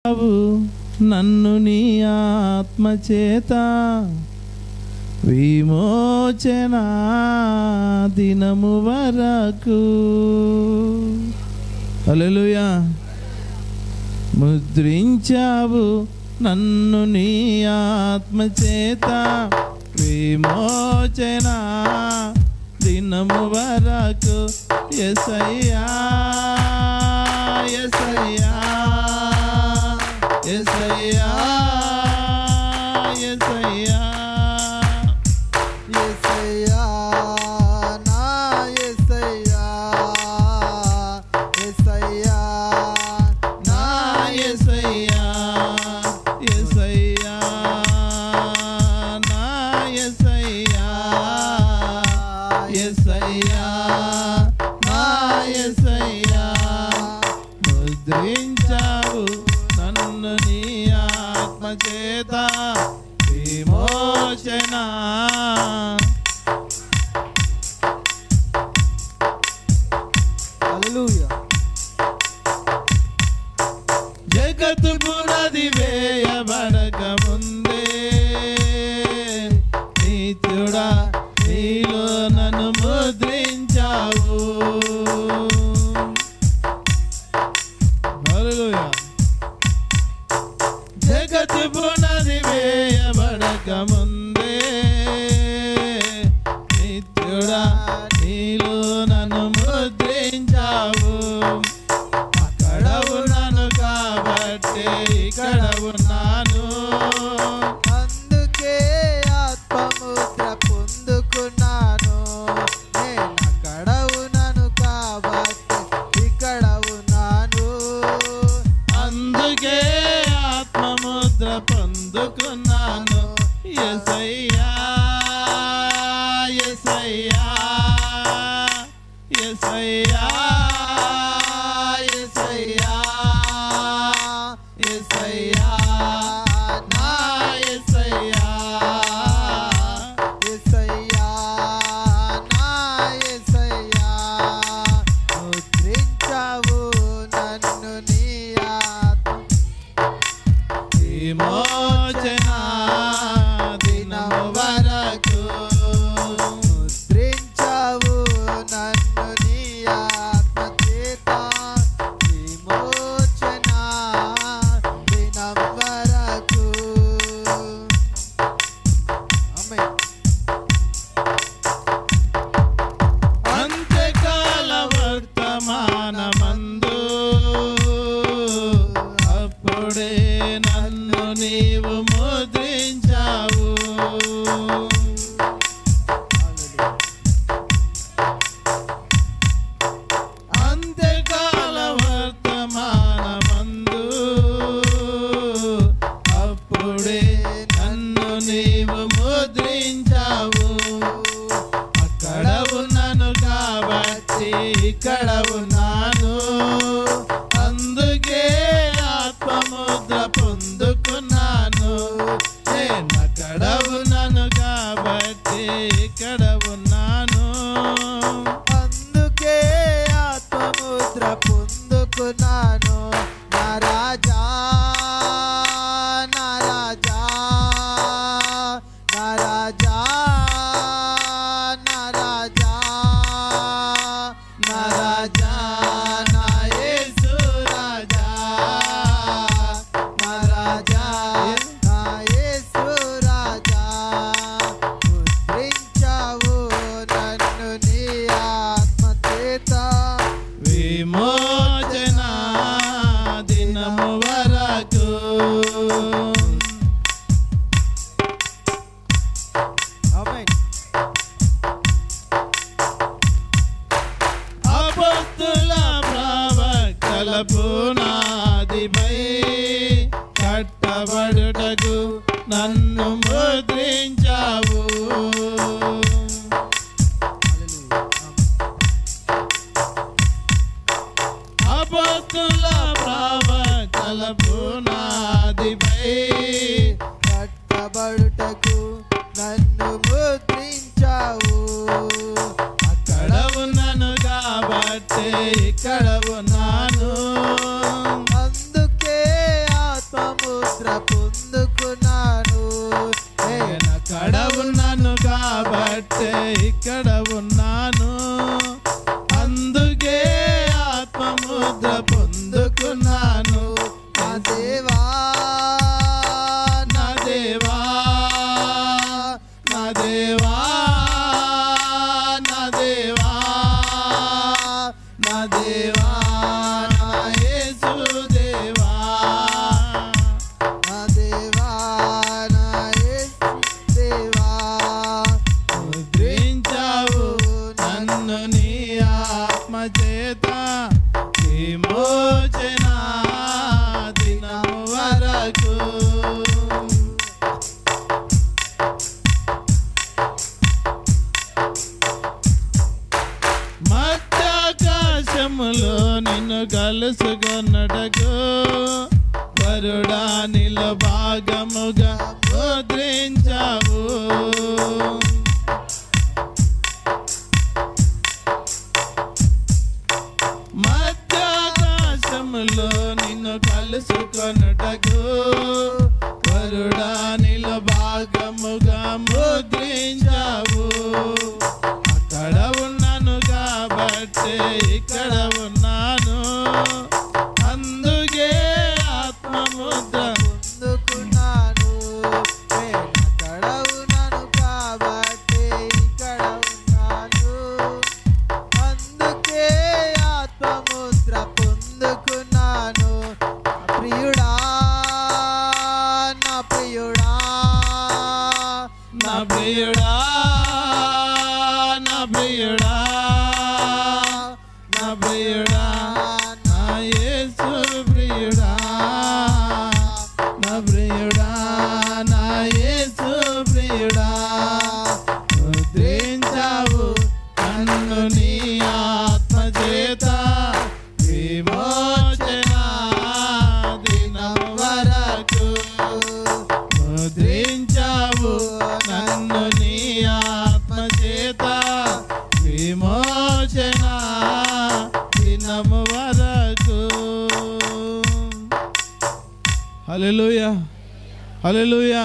నన్ను నీ ఆత్మచేత విమోచన దినము వరకు. హల్లెలూయా. ముద్రించావు నన్ను నీ ఆత్మచేత విమోచన దినము వరకు. యేసయ్యా యేసయ్యా యేసయ్యా యేసయ్యా యేసయ్యా నా యేసయ్యా యేసయ్యా నా యేసయ్యా యేసయ్యా నా యేసయ్యా యేసయ్యా నా యేసయ్యా. ముద్రించావు నన్ను నీ ఆత్మచేత విమోచన. హల్లెలూయా. జగత్తు పునాది వేయబడక ముందే నిత్యుడా నీలో నన్ను ముద్రించావు. హల్లెలూయా. జగత్తు పునాది వేయబడక ముందే నిత్యుడా నీలో నన్ను ముద్రించావు. అక్కడ ఉన్నాను కాబట్టి ఇక్కడ ఉన్నాను. అందుకే ఆత్మముద్ర పొందుకున్నాను. నేను అక్కడ ఉన్నాను కాబట్టి ఇక్కడ ఉన్నాను. అందుకే ఆత్మముద్ర పొందుకున్నాను. యేసయ్యా యేసయ్యా యేసయ్యా యేసయ్యా యేసయ్యా నా యేసయ్యా యేసయ్యా నా యేసయ్యా. ముద్రించావు నన్ను నీ ఆత్మ విమోచన దినము వరకు. ముద్రించావు నన్ను నీ ఆత్మచేత విమోచన దినం వరకు. ఆమేన్. అంత్యకాల వర్తమానమందు అప్పుడే నన్ను నీవు ముద్రించావు. అంత్యకాల వర్తమానమందు అప్పుడే నన్ను నీవు ముద్రించావు. అక్కడ ఉన్నాను కాబట్టి ఇక్కడ ఉన్నాను. అందుకే ఆత్మముద్ర పొందుకున్నాను. నేను అక్కడ ఉన్నాను కాబట్టి ఇక్కడ ఉన్నాను. అందుకే ఆత్మముద్ర పొందుకున్నాను. నా రాజా నా రాజా నా రాజా నా రాజా నా రాజా నా యేసు రాజా నా రాజా నా యేసు రాజా. ముద్రించావు నన్ను నీ ఆత్మచేత విమోచన దినము వరకు. ఆమేన్. అపోస్తుల ప్రవక్తల పునాదిపై కట్టబడుటకు నన్ను ముద్రించావు. అపోస్తుల ప్రవక్తల పునాదిపై కట్టబడుటకు నన్ను ముద్రించావు. అక్కడ ఉన్నాను కాబట్టి ఇక్కడ ఉన్నాను. అందుకే పొందుకున్నాను. నేను అక్కడ ఉన్నాను కాబట్టే ఇక్కడ ఉన్నాను, అందుకే ఆత్మముద్ర పొందుకున్నాను. నా దేవా నా దేవా నా దేవా నా దేవా నా దేవా నా యేసు దేవా, నా దేవా నా యేసు దేవా, ముద్రించావు నన్ను నీ ఆత్మ చేత, విమోచన దినం వరకు. మధ్యాకాశములో నిన్ను కలుసుకొన్నటకు వరుడా నిల భాగముగా ముద్రించావు. మధ్యాకాశములో నిన్ను కలుసుకొనుటకు వరుడా నిల భాగముగా ముద్రించావు. అక్కడ ఉన్నాను కాబట్టే ఇక్కడ ఉన్నాను, అందుకే ఆత్మముద్ర పొందుకున్నాను. నేను అక్కడ ఉన్నాను కాబట్టి ఇక్కడ ఉన్నాను, అందుకే ఆత్మముద్ర పొందుకున్నాను. ప్రియుడా నా ప్రియుడా నా ప్రియుడా నా ప్రియుడా నా ప్రియుడా నా యేసు ప్రియుడా, నా ప్రియుడా నా యేసు ప్రియుడా, ముద్రించావు నన్ను నీ ఆత్మ చేత, విమోచన దినం వరకు. ముద్రించావు నన్ను నీ ఆత్మ చేత, విమోచన దినము వరకు. హల్లెలూయా హల్లెలూయా.